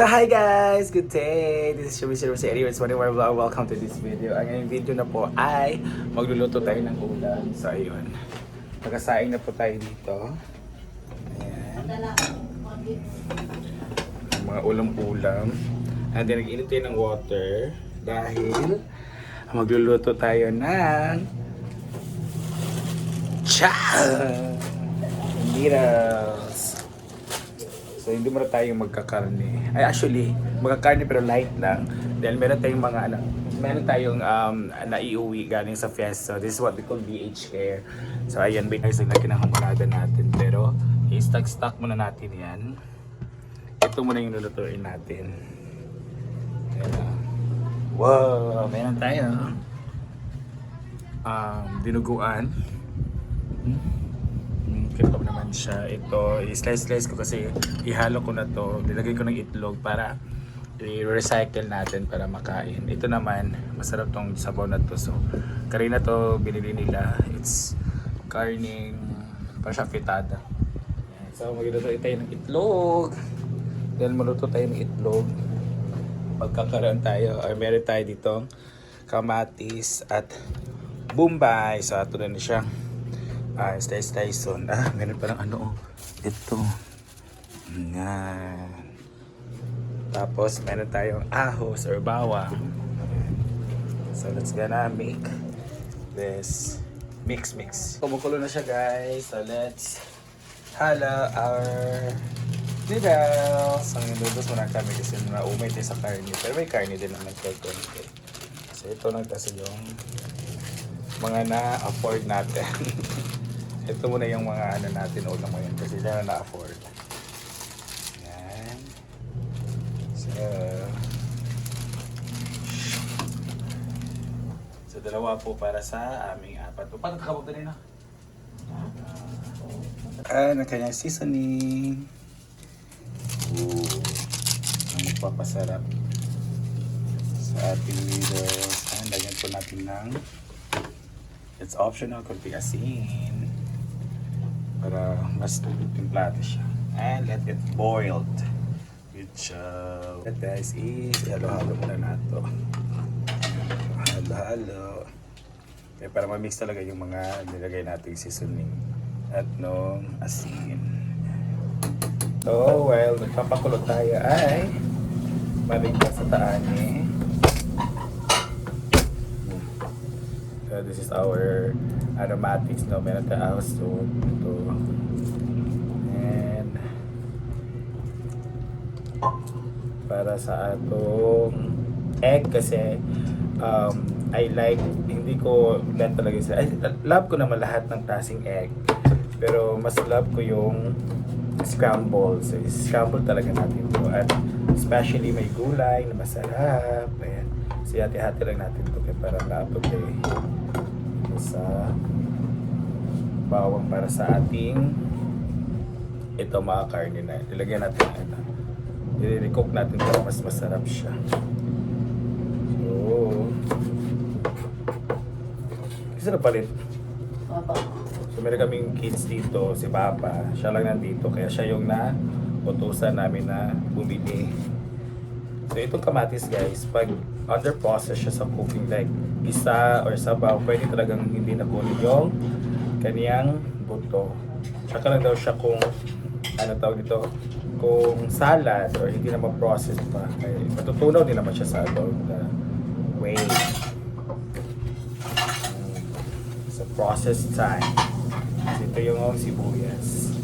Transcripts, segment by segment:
So hi guys! Good day! This is Shubisir si Anyways, whenever vlog, welcome to this video. Ang ngayong video na po ay magluluto tayo ng ulam. So ayun, nakasaing na po tayo dito. Ayan. Mga ulam-ulam. And then nag-init tayo ng water dahil magluluto tayo ng noodles. So hindi muna tayo magkakarne. Ay actually, magkakarne pero light lang. Dahil meron tayong mga meron tayong naiuwi galing sa fiesta. So this is what we call BH care. So ayan, may tayo na kinahamunada natin. Pero i-stock muna natin yan. Ito muna yung lulutuin natin. Ayan. Wow, meron tayo. Dinuguan. Kita mo naman siya. Ito, i-slice ko kasi ihalo ko na to. Nilagay ko ng itlog para i-recycle natin para makain. Ito naman, masarap tong sabaw na to. So, karina to binili nila. It's karning para siya fritada. So, magluluto tayo ng itlog. Dahil maluto tayo ng itlog, magkakaroon tayo, or meron tayo dito kamatis at bombay. So, ito na siya. Slice on. Meron parang ito. Yan. Tapos, meron tayong ahos or bawang. So, let's gonna make this mix. Kumukulo na siya, guys. So, let's halo our noodles. Ang noodles muna kami kasi naumay tayo sa karne. Pero may karne din naman kay konti. So, ito lang kasi yung mga na-afford natin. Ito muna yung mga natin ulam ngayon kasi na na-afford. Yan. So dalawa po para sa aming apat. Paano kakabog na ang kanyang seasoning. Ang magpapasarap sa ating noodles. Lagyan po natin ng it's optional kunti asin para mas timplado siya. And let it boiled. Good job. That guys is halo-halo muna nato. Halo-halo. Okay, para ma-mix talaga yung mga nilagay nating seasoning at nung asin. So, while nagpapakulo tayo ay maligtas sa taani. So, this is our aromatics, no? Meron tayo so ito. And para sa atong egg kasi I like, hindi ko lang talaga sila. Love ko naman lahat ng klaseng egg. Pero mas love ko yung scramble. So, scramble talaga natin ito. At especially may gulay na masarap. Ayan. So, hati-hati lang natin ito para laapot sa bawang para sa ating ito mga karne na ilagyan natin i-recook natin para mas masarap siya. So kasi na palit. So meron kaming kids dito, si Papa siya lang nandito kaya siya yung utusan namin na bumili. So itong kamatis guys, pag under process siya sa cooking like isa or sabaw, pwede talagang hindi na kunin yung kaniyang buto. Tsaka lang daw siya kung tawag dito, kung salad or hindi na ma-process pa. Kaya matutunaw din naman siya sa about way. So process time. So, ito yung sibuyas.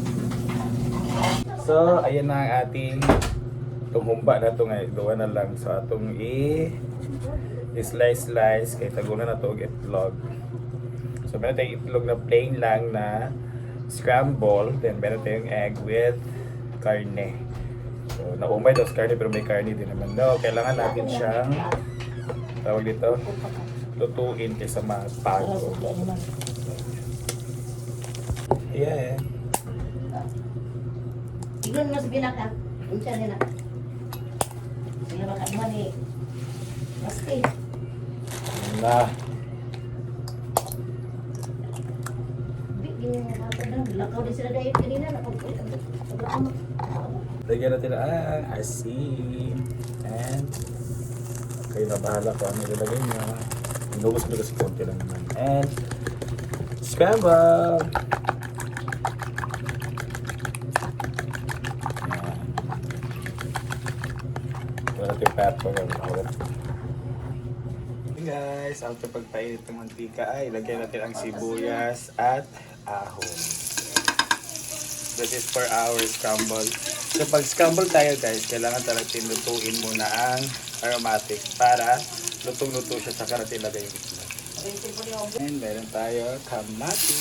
So ayan na ang ating itong humba na ito ngayon, doon na lang. So, itong i-slice kaya tagunan na ito itlog. So, meron tayong itlog na plain lang na scramble. Then, meron tayong egg with karne. So, naumay daw sa karne pero may karne din naman. No, kailangan natin siyang tawag dito, lutuin kaysa mapago. Yeah. Tignan mo sa binaka. Unsa nila. Sila makadman eh. Pasti. Na. Lakaw din sila dahil kanina. Lagyan natin ang asin. And kayo na bahala kung ano ilalagay nyo. Inubos ko kasi konti lang naman. And scramble! Yan. Wala natin pepper. Hey guys, after pagpainit ng mantika ay lagyan natin ang sibuyas at ahon. This is for our scramble. So pag scramble tayo guys, kailangan talagang lutuin muna ang aromatic para lutong-luto siya saka natin ilagay yung itlog. And meron tayo kamatis.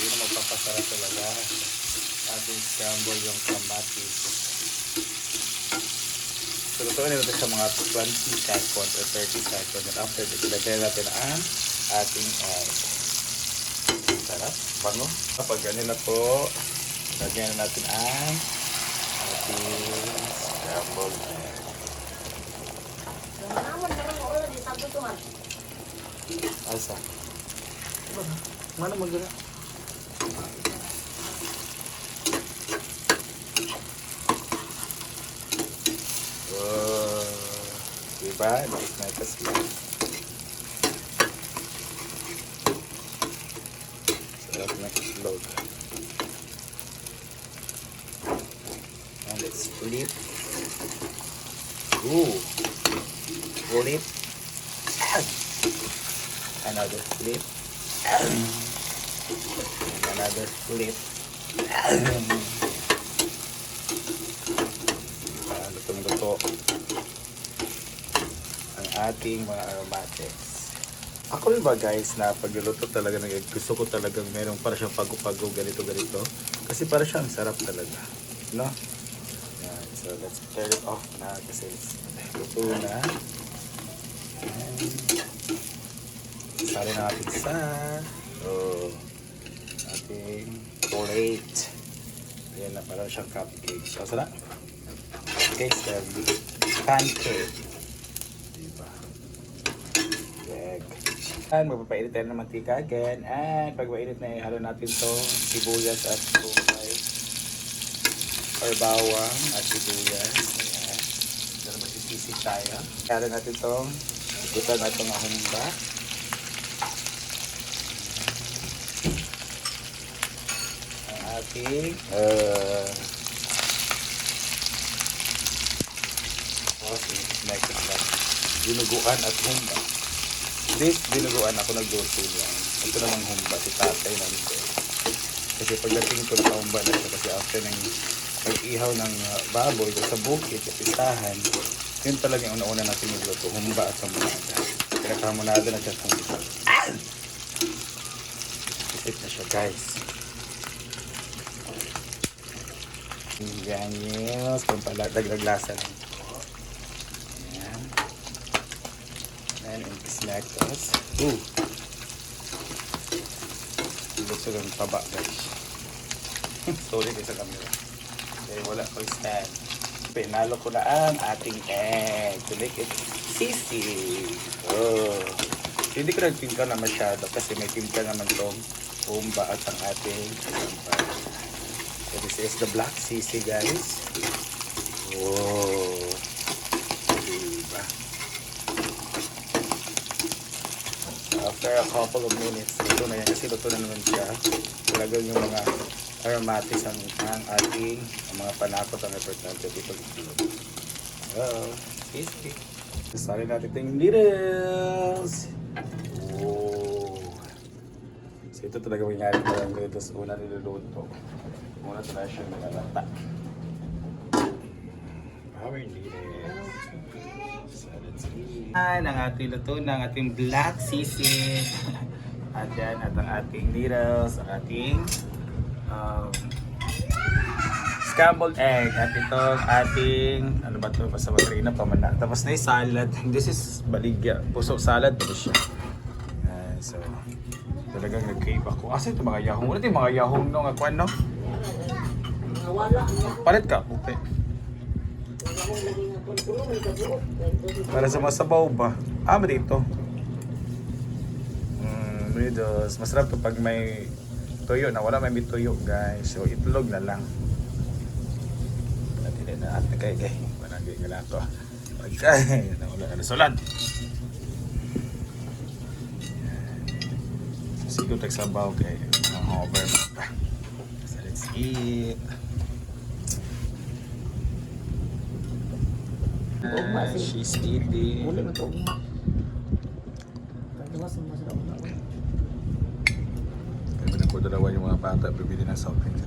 Yun ang magpapasarap talaga. Ating scramble yung kamatis. So lutuin natin sa mga 20 seconds or 30 seconds. And after that, ilagay natin ang ating egg. Sarap, bango. Kapag ganun na po, lagyan na natin ang ating scrambled egg. Asa? Mana magana? Oh, diba? Nice na ito sila. Sarap na itlog. And let's flip. Ooh. Flip. Another flip. Another flip. Lutong-luto ang ating mga aromatics. Ako rin ba guys na pagluluto talaga ng egg, gusto ko talagang merong para siyang pago-pago ganito-ganito. Kasi para siyang sarap talaga. No? Yan. So let's turn it off na kasi luto na. Sali na natin sa ating plate. Ayan na, parang siyang cupcake. So, sana? Cake, pancake. Diba? Egg. And magpapainit tayo ng mantika again. And pag mainit na, ihalo natin itong sibuyas at sumay. Or bawang at sibuyas. Ayan. Dito magsisisig tayo. Ihalo natin itong gutan at itong ahumba. Ating dinuguan at humba. This dinuguan ako nagluto niyan. Ito namang humba, si tatay nandun. Kasi pagdating ko na humba na siya kasi after ng mag-ihaw ng baboy sa bukid, sa pistahan, yun talaga yung una-una natin nagluto, humba at samunada. Pinakamunada na siya kung isa. Isip na siya guys. Ganyan, kung pala dagdag-lasa lang. Ayan. And snack us. Ooh. Gusto lang taba guys. Sorry kayo sa camera. Kaya wala ko stand. Pinalo ko na ang ating egg to make it sisig. Oh. Hindi ko nagpinta na masyado kasi may pinta naman tong umba at ang ating sampal. So this is the black sisig guys. Whoa. Diba? After a couple of minutes, ito na yan kasi luto na naman siya. Talagang yung mga aromatics ang ating mga panakot ang importante dito. Sisig. Sali natin yung noodles. Whoa. So ito talaga mangyari pa lang noodles una niluluto. Muna tayo siya nalalata. Our noodles. So let's eat. Ang ating luto ng ating black sisig. At yan, at ang ating noodles, ang ating scrambled egg. At itong ating, ano ba ito? Basta matrina pa man na. Tapos na yung salad. This is baligya. Puso salad pa siya. So, talagang nag-crave ako. Asa ito mga yahong? Wala ito yung mga yahong no? Nga kwan no? Palit ka, puti. Para sa masabaw ba? Dito. Noodles. Masarap to pag may tuyo na. Wala may tuyo guys. So itlog na lang. Lahat na kay Barangay nga lang to. Okay, nawala ka na sulan. Siguro tagsabaw kay over pa. So let's eat. Ugma si- She's eating. Uli mo ito ugma. Pagdawas mo sa ugma. Kaya na po dalawa yung mga bata bibili ng soft drinks.